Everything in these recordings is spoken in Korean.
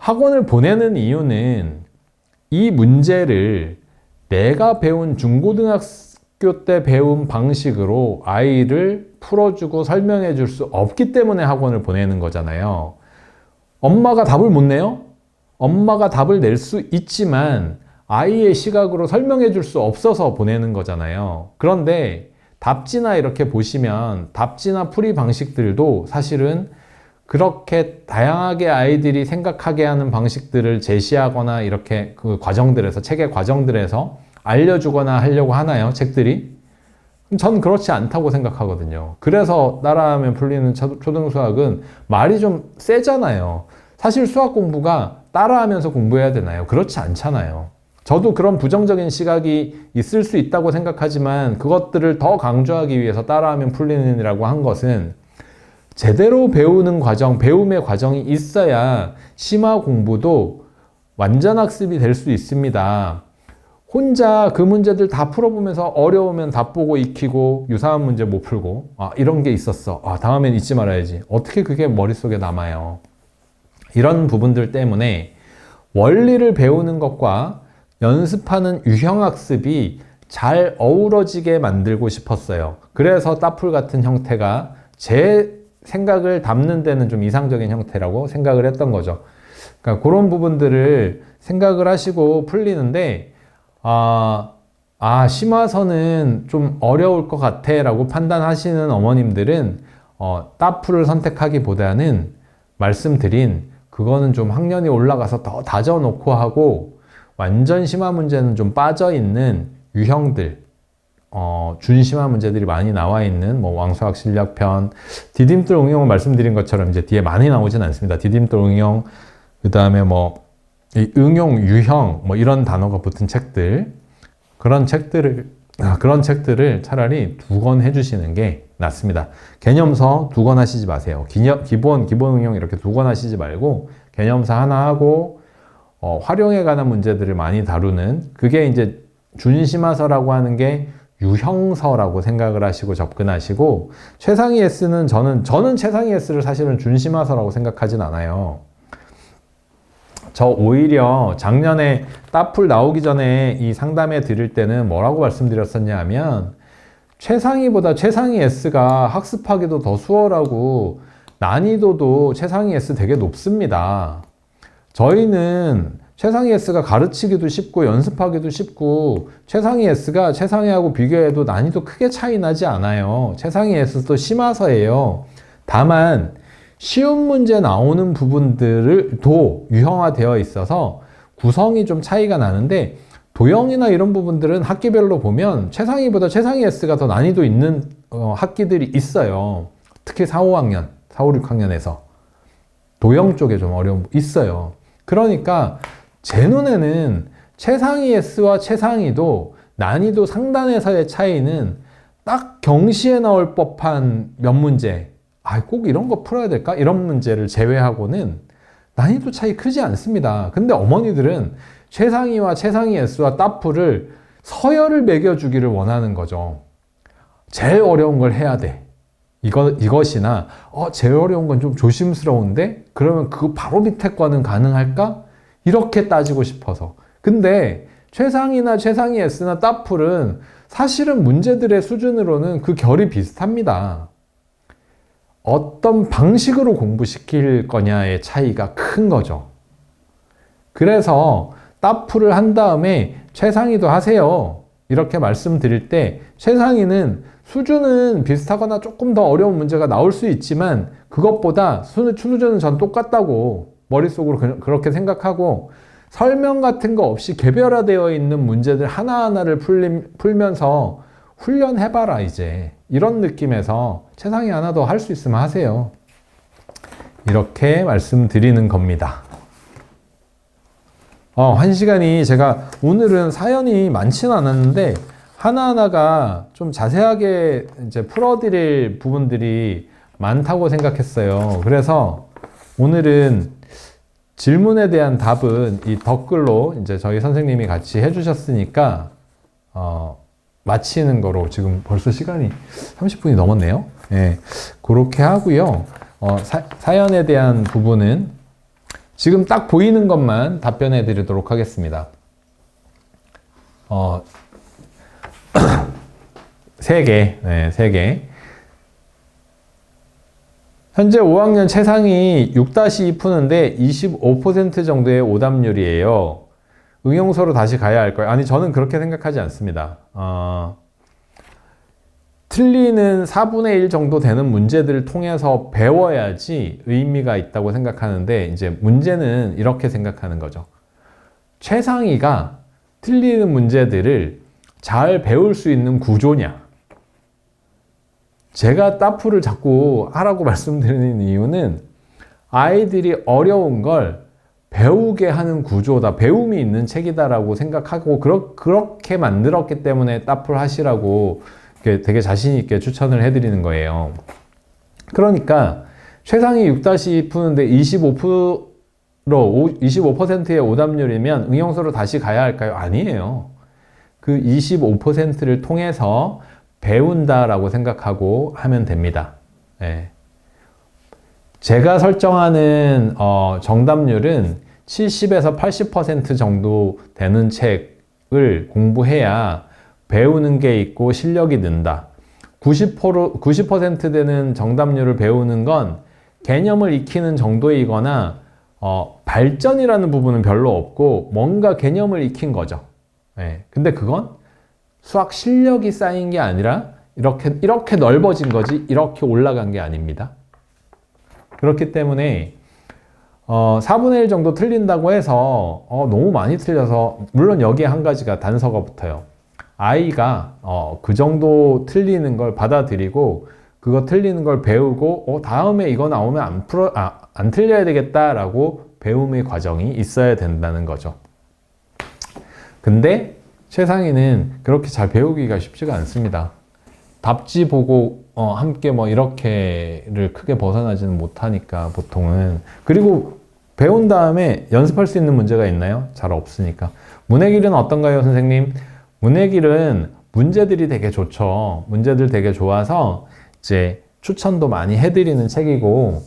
학원을 보내는 이유는 이 문제를 내가 배운 중고등학교 때 배운 방식으로 아이를 풀어주고 설명해 줄 수 없기 때문에 학원을 보내는 거잖아요. 엄마가 답을 못 내요? 엄마가 답을 낼 수 있지만 아이의 시각으로 설명해 줄 수 없어서 보내는 거잖아요. 그런데 답지나 이렇게 보시면 답지나 풀이 방식들도 사실은 그렇게 다양하게 아이들이 생각하게 하는 방식들을 제시하거나 이렇게 그 과정들에서, 책의 과정들에서 알려주거나 하려고 하나요? 책들이? 전 그렇지 않다고 생각하거든요. 그래서 따라하면 풀리는 초등수학은 말이 좀 세잖아요. 사실 수학 공부가 따라하면서 공부해야 되나요? 그렇지 않잖아요. 저도 그런 부정적인 시각이 있을 수 있다고 생각하지만 그것들을 더 강조하기 위해서 따라하면 풀리는이라고 한 것은 제대로 배우는 과정, 배움의 과정이 있어야 심화 공부도 완전 학습이 될 수 있습니다. 혼자 그 문제들 다 풀어보면서 어려우면 답 보고 익히고 유사한 문제 못 풀고 이런 게 있었어. 다음엔 잊지 말아야지. 어떻게 그게 머릿속에 남아요. 이런 부분들 때문에 원리를 배우는 것과 연습하는 유형학습이 잘 어우러지게 만들고 싶었어요. 그래서 따풀 같은 형태가 제 생각을 담는 데는 좀 이상적인 형태라고 생각을 했던 거죠. 그러니까 그런 부분들을 생각을 하시고 풀리는데 심화서는 좀 어려울 것 같아 라고 판단하시는 어머님들은 따풀을 선택하기보다는 말씀드린 그거는 좀 학년이 올라가서 더 다져놓고 하고 완전 심화 문제는 좀 빠져있는 유형들 준심화 문제들이 많이 나와 있는 왕수학 실력편, 디딤돌 응용을 말씀드린 것처럼 이제 뒤에 많이 나오진 않습니다. 디딤돌 응용, 그 다음에 이 응용 유형 이런 단어가 붙은 책들, 그런 책들을 차라리 2권 해주시는 게 낫습니다. 개념서 2권 하시지 마세요. 기본 응용 이렇게 2권 하시지 말고 개념서 하나 하고 활용에 관한 문제들을 많이 다루는, 그게 이제 준심화서라고 하는 게 유형서라고 생각을 하시고 접근하시고, 최상위 S는 저는 최상위 S를 사실은 준심화서라고 생각하진 않아요. 저 오히려 작년에 따풀 나오기 전에 이 상담해 드릴 때는 뭐라고 말씀드렸었냐 하면 최상위보다 최상위 S가 학습하기도 더 수월하고 난이도도 최상위 S 되게 높습니다. 저희는 최상위 S가 가르치기도 쉽고 연습하기도 쉽고 최상위 S가 최상위하고 비교해도 난이도 크게 차이 나지 않아요. 최상위 S도 심화서예요. 다만 쉬운 문제 나오는 부분들도 유형화되어 있어서 구성이 좀 차이가 나는데 도형이나 이런 부분들은 학기별로 보면 최상위보다 최상위 S가 더 난이도 있는 학기들이 있어요. 특히 4, 5학년, 4, 5, 6학년에서 도형 쪽에 좀 어려움 있어요. 그러니까 제 눈에는 최상위 S와 최상위도 난이도 상단에서의 차이는 딱 경시에 나올 법한 몇 문제, 꼭 이런 거 풀어야 될까? 이런 문제를 제외하고는 난이도 차이 크지 않습니다. 근데 어머니들은 최상위와 최상위 S와 따풀을 서열을 매겨주기를 원하는 거죠. 제일 어려운 걸 해야 돼. 이것이나 제일 어려운 건 좀 조심스러운데 그러면 그 바로 밑에 거는 가능할까? 이렇게 따지고 싶어서. 근데 최상위나 최상위 S나 따풀은 사실은 문제들의 수준으로는 그 결이 비슷합니다. 어떤 방식으로 공부시킬 거냐의 차이가 큰 거죠. 그래서 따풀을 한 다음에 최상위도 하세요. 이렇게 말씀드릴 때 최상위는 수준은 비슷하거나 조금 더 어려운 문제가 나올 수 있지만 그것보다 수준은 전 똑같다고 머릿속으로 그렇게 생각하고 설명 같은 거 없이 개별화되어 있는 문제들 하나하나를 풀면서 훈련해봐라 이제 이런 느낌에서 최상위 하나 더 할 수 있으면 하세요. 이렇게 말씀드리는 겁니다. 1시간이 제가 오늘은 사연이 많지는 않았는데 하나하나가 좀 자세하게 이제 풀어드릴 부분들이 많다고 생각했어요. 그래서 오늘은 질문에 대한 답은 이 댓글로 이제 저희 선생님이 같이 해주셨으니까 마치는 거로 지금 벌써 시간이 30분이 넘었네요. 네, 그렇게 하고요. 사연에 대한 부분은 지금 딱 보이는 것만 답변해 드리도록 하겠습니다. 3개. 네, 3개. 현재 5학년 최상위 6-2 푸는데 25% 정도의 오답률이에요. 응용소로 다시 가야 할까요? 아니, 저는 그렇게 생각하지 않습니다. 틀리는 4분의 1 정도 되는 문제들을 통해서 배워야지 의미가 있다고 생각하는데, 이제 문제는 이렇게 생각하는 거죠. 최상위가 틀리는 문제들을 잘 배울 수 있는 구조냐? 제가 따프를 자꾸 하라고 말씀드리는 이유는 아이들이 어려운 걸 배우게 하는 구조다, 배움이 있는 책이다라고 생각하고 그렇게 만들었기 때문에 따프를 하시라고 되게 자신 있게 추천을 해드리는 거예요. 그러니까 최상위 6-2 푸는데 25%의 오답률이면 응용소로 다시 가야 할까요? 아니에요. 그 25%를 통해서 배운다라고 생각하고 하면 됩니다. 네. 제가 설정하는 정답률은 70에서 80% 정도 되는 책을 공부해야 배우는 게 있고 실력이 는다. 90% 되는 정답률을 배우는 건 개념을 익히는 정도이거나 발전이라는 부분은 별로 없고 뭔가 개념을 익힌 거죠. 네. 근데 그건 수학 실력이 쌓인 게 아니라 이렇게 넓어진 거지 이렇게 올라간 게 아닙니다. 그렇기 때문에 4분의 1 정도 틀린다고 해서 너무 많이 틀려서, 물론 여기에 한 가지가 단서가 붙어요. 아이가 그 정도 틀리는 걸 받아들이고 그거 틀리는 걸 배우고 다음에 이거 나오면 안 틀려야 되겠다라고 배움의 과정이 있어야 된다는 거죠. 근데 최상위는 그렇게 잘 배우기가 쉽지가 않습니다. 답지 보고 함께 뭐 이렇게를 크게 벗어나지는 못하니까 보통은. 그리고 배운 다음에 연습할 수 있는 문제가 있나요? 잘 없으니까. 문해길은 어떤가요, 선생님? 문해길은 문제들이 되게 좋죠. 문제들 되게 좋아서 이제 추천도 많이 해드리는 책이고,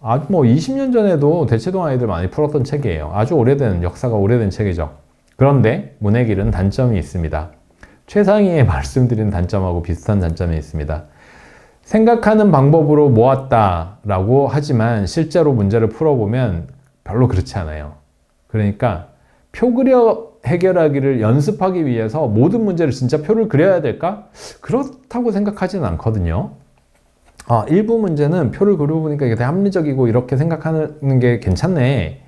아주 뭐 20년 전에도 대치동 아이들 많이 풀었던 책이에요. 아주 오래된, 역사가 오래된 책이죠. 그런데 문해길은 단점이 있습니다. 최상위에 말씀드린 단점하고 비슷한 단점이 있습니다. 생각하는 방법으로 모았다라고 하지만 실제로 문제를 풀어보면 별로 그렇지 않아요. 그러니까 표 그려 해결하기를 연습하기 위해서 모든 문제를 진짜 표를 그려야 될까? 그렇다고 생각하지는 않거든요. 일부 문제는 표를 그려보니까 이게 되게 합리적이고 이렇게 생각하는 게 괜찮네.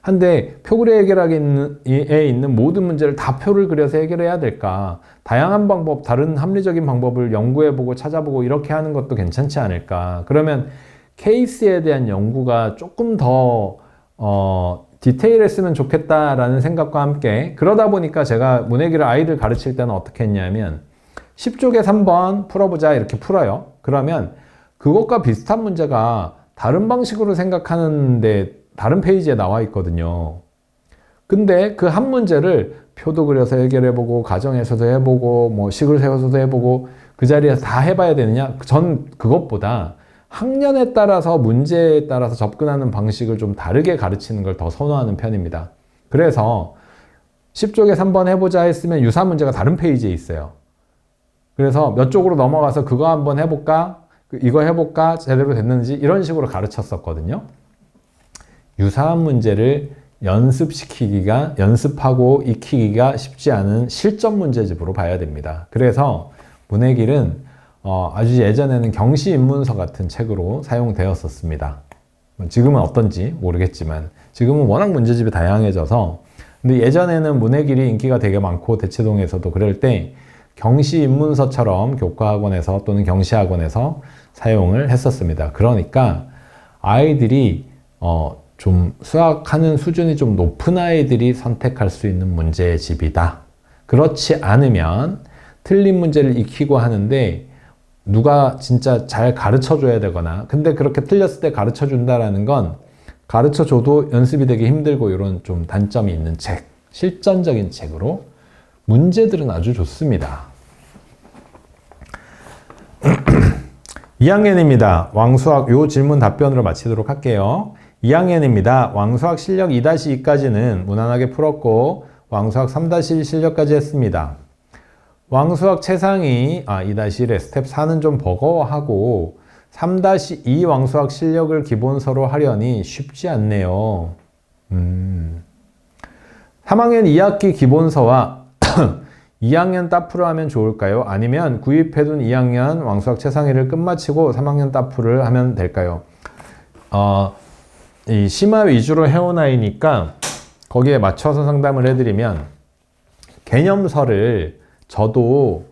한데 표 그려 해결하기에 있는 모든 문제를 다 표를 그려서 해결해야 될까? 다양한 방법, 다른 합리적인 방법을 연구해보고 찾아보고 이렇게 하는 것도 괜찮지 않을까? 그러면 케이스에 대한 연구가 조금 더 디테일했으면 좋겠다라는 생각과 함께, 그러다 보니까 제가 문해길을 아이들 가르칠 때는 어떻게 했냐면 10쪽에 3번 풀어보자 이렇게 풀어요. 그러면 그것과 비슷한 문제가 다른 방식으로 생각하는데 다른 페이지에 나와 있거든요. 근데 그 한 문제를 표도 그려서 해결해보고 가정에서도 해보고 뭐 식을 세워서도 해보고 그 자리에서 다 해봐야 되느냐? 전 그것보다 학년에 따라서 문제에 따라서 접근하는 방식을 좀 다르게 가르치는 걸 더 선호하는 편입니다. 그래서 10쪽에 3번 해보자 했으면 유사 문제가 다른 페이지에 있어요. 그래서 몇 쪽으로 넘어가서 그거 한번 해볼까? 이거 해볼까? 제대로 됐는지 이런 식으로 가르쳤었거든요. 유사한 문제를 연습하고 익히기가 쉽지 않은 실전 문제집으로 봐야 됩니다. 그래서 문해길은 아주 예전에는 경시입문서 같은 책으로 사용되었었습니다. 지금은 어떤지 모르겠지만 지금은 워낙 문제집이 다양해져서, 근데 예전에는 문해길이 인기가 되게 많고 대치동에서도 그럴 때 경시입문서처럼 교과학원에서 또는 경시학원에서 사용을 했었습니다. 그러니까 아이들이 좀 수학하는 수준이 좀 높은 아이들이 선택할 수 있는 문제집이다. 그렇지 않으면 틀린 문제를 익히고 하는데 누가 진짜 잘 가르쳐줘야 되거나, 근데 그렇게 틀렸을 때 가르쳐준다라는 건 가르쳐줘도 연습이 되게 힘들고 이런 좀 단점이 있는 책, 실전적인 책으로 문제들은 아주 좋습니다. 2학년입니다. 왕수학 요 질문 답변으로 마치도록 할게요. 2학년입니다. 왕수학 실력 2-2까지는 무난하게 풀었고 왕수학 3-1 실력까지 했습니다. 왕수학 최상위 2-1의 스텝 4는 좀 버거워하고 3-2 왕수학 실력을 기본서로 하려니 쉽지 않네요. 3학년 2학기 기본서와 2학년 따프를 하면 좋을까요? 아니면 구입해둔 2학년 왕수학 최상위를 끝마치고 3학년 따프를 하면 될까요? 이 심화 위주로 해온 아이니까 거기에 맞춰서 상담을 해드리면 개념서를 저도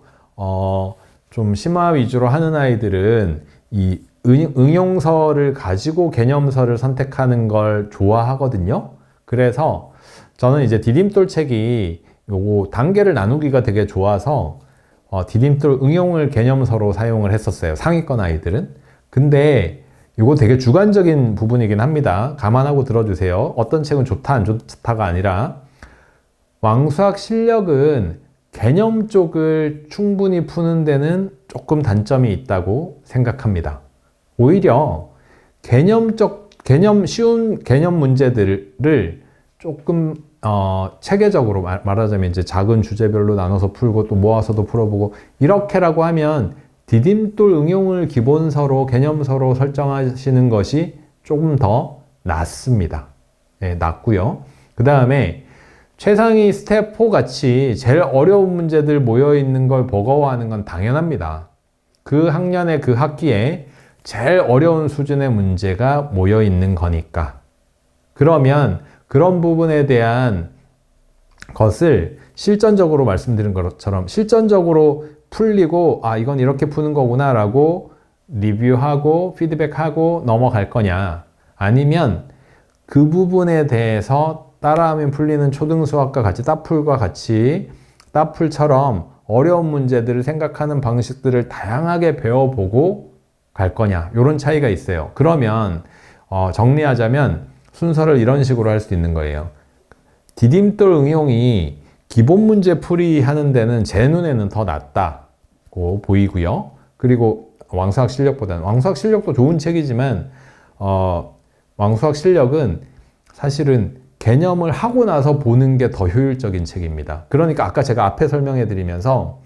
좀 심화 위주로 하는 아이들은 이 응용서를 가지고 개념서를 선택하는 걸 좋아하거든요. 그래서 저는 이제 디딤돌 책이 요거 단계를 나누기가 되게 좋아서 디딤돌 응용을 개념서로 사용을 했었어요. 상위권 아이들은. 근데 이거 되게 주관적인 부분이긴 합니다. 감안하고 들어주세요. 어떤 책은 좋다 안 좋다가 아니라 왕수학 실력은 개념 쪽을 충분히 푸는 데는 조금 단점이 있다고 생각합니다. 오히려 쉬운 개념 문제들을 조금 체계적으로 말하자면 이제 작은 주제별로 나눠서 풀고 또 모아서도 풀어보고 이렇게라고 하면 디딤돌 응용을 기본서로 개념서로 설정하시는 것이 조금 더 낫습니다. 네, 낫고요. 그 다음에 최상위 스텝 4 같이 제일 어려운 문제들 모여있는 걸 버거워하는 건 당연합니다. 그 학년의 그 학기에 제일 어려운 수준의 문제가 모여있는 거니까. 그러면 그런 부분에 대한 것을 실전적으로 말씀드린 것처럼 실전적으로 풀리고 이건 이렇게 푸는 거구나 라고 리뷰하고 피드백하고 넘어갈 거냐, 아니면 그 부분에 대해서 따라하면 풀리는 초등수학과 같이 따풀과 같이 따풀처럼 어려운 문제들을 생각하는 방식들을 다양하게 배워보고 갈 거냐, 이런 차이가 있어요. 그러면 정리하자면 순서를 이런 식으로 할 수 있는 거예요. 디딤돌 응용이 기본 문제 풀이 하는 데는 제 눈에는 더 낫다고 보이고요. 그리고 왕수학 실력보다는, 왕수학 실력도 좋은 책이지만 왕수학 실력은 사실은 개념을 하고 나서 보는 게 더 효율적인 책입니다. 그러니까 아까 제가 앞에 설명해 드리면서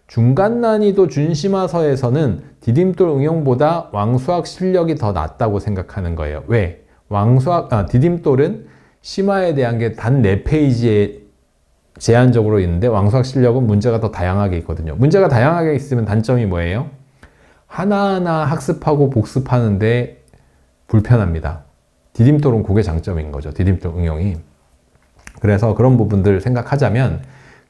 중간 난이도 준심화서에서는 디딤돌 응용보다 왕수학 실력이 더 낫다고 생각하는 거예요. 왜? 디딤돌은 심화에 대한 게 단 4페이지에 제한적으로 있는데 왕수학 실력은 문제가 더 다양하게 있거든요. 문제가 다양하게 있으면 단점이 뭐예요? 하나하나 학습하고 복습하는데 불편합니다. 디딤돌은 그게 장점인 거죠. 디딤돌 응용이. 그래서 그런 부분들 생각하자면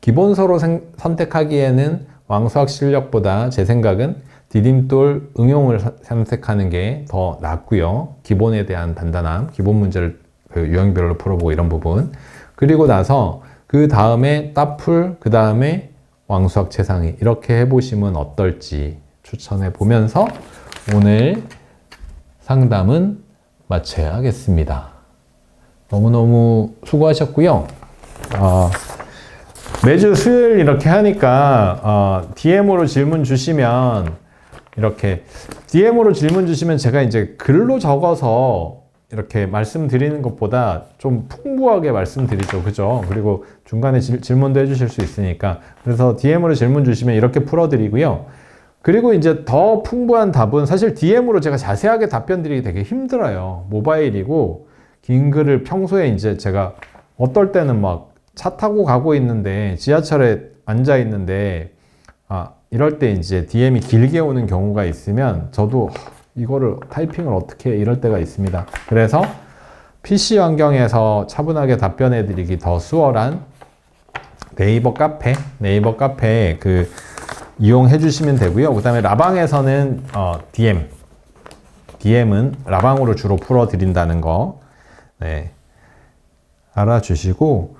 기본서로 선택하기에는 왕수학 실력보다 제 생각은 디딤돌 응용을 선택하는 게 더 낫고요. 기본에 대한 단단함, 기본 문제를 유형별로 풀어보고 이런 부분. 그리고 나서 그 다음에 따풀, 그 다음에 왕수학 최상위 이렇게 해보시면 어떨지 추천해 보면서 오늘 상담은 마쳐야 하겠습니다. 너무너무 수고하셨고요. 매주 수요일 이렇게 하니까 DM으로 질문 주시면 이렇게 DM으로 질문 주시면 제가 이제 글로 적어서 이렇게 말씀드리는 것보다 좀 풍부하게 말씀드리죠. 그죠? 그리고 중간에 질문도 해주실 수 있으니까. 그래서 DM으로 질문 주시면 이렇게 풀어드리고요. 그리고 이제 더 풍부한 답은 사실 DM으로 제가 자세하게 답변 드리기 되게 힘들어요. 모바일이고 긴 글을 평소에 이제 제가 어떨 때는 막 차 타고 가고 있는데 지하철에 앉아 있는데 이럴 때 이제 DM이 길게 오는 경우가 있으면 저도 이거를 타이핑을 어떻게 해 이럴 때가 있습니다. 그래서 PC 환경에서 차분하게 답변해 드리기 더 수월한 네이버 카페 그 이용해 주시면 되고요. 그 다음에 라방에서는 DM은 라방으로 주로 풀어 드린다는 거 알아주시고,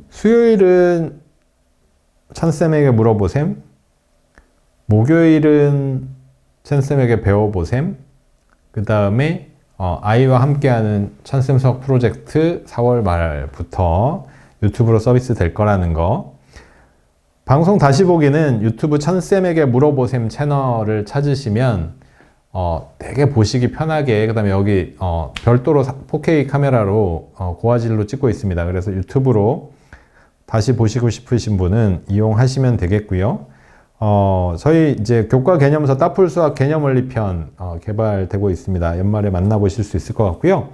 수요일은 찬쌤에게 물어보셈, 목요일은 찬쌤에게 배워보셈, 그 다음에 아이와 함께하는 찬쌤 수학 프로젝트 4월 말부터 유튜브로 서비스 될 거라는 거. 방송 다시 보기는 유튜브 찬쌤에게 물어보셈 채널을 찾으시면 되게 보시기 편하게, 그 다음에 여기 별도로 4K 카메라로 고화질로 찍고 있습니다. 그래서 유튜브로 다시 보시고 싶으신 분은 이용하시면 되겠고요. 저희 이제 교과 개념서 따풀 수학 개념 원리편 개발되고 있습니다. 연말에 만나보실 수 있을 것 같고요.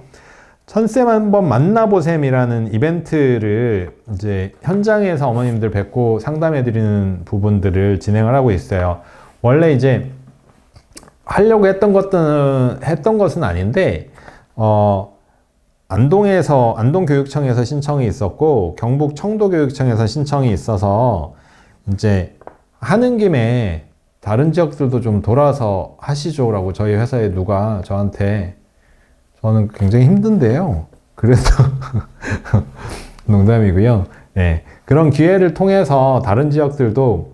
천쌤 한번 만나보셈이라는 이벤트를 이제 현장에서 어머님들 뵙고 상담해드리는 부분들을 진행을 하고 있어요. 원래 이제 하려고 했던 것은 아닌데, 안동교육청에서 신청이 있었고, 경북 청도교육청에서 신청이 있어서, 이제 하는 김에 다른 지역들도 좀 돌아서 하시죠라고 저희 회사에 누가 저한테, 저는 굉장히 힘든데요. 그래서, 농담이고요. 예, 그런 기회를 통해서 다른 지역들도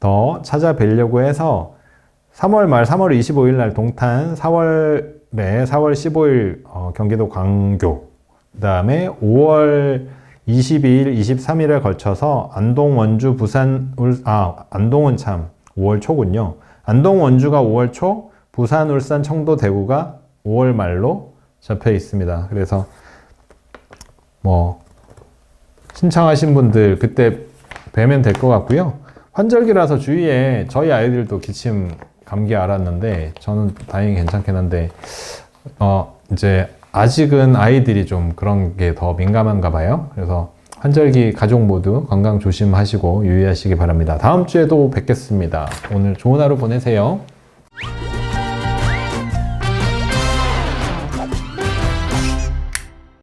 더 찾아뵈려고 해서 3월 말 3월 25일 날 동탄, 4월 15일 경기도 광교, 그 다음에 5월 22일, 23일에 걸쳐서 안동, 원주, 부산, 안동은 참 5월 초군요. 안동, 원주가 5월 초, 부산, 울산, 청도, 대구가 5월 말로 잡혀 있습니다. 그래서 뭐 신청하신 분들 그때 뵈면 될 것 같고요. 환절기라서 주위에 저희 아이들도 기침 감기 앓았는데 저는 다행히 괜찮긴 한데 이제 아직은 아이들이 좀 그런 게 더 민감한가 봐요. 그래서 환절기 가족 모두 건강 조심하시고 유의하시기 바랍니다. 다음 주에도 뵙겠습니다. 오늘 좋은 하루 보내세요.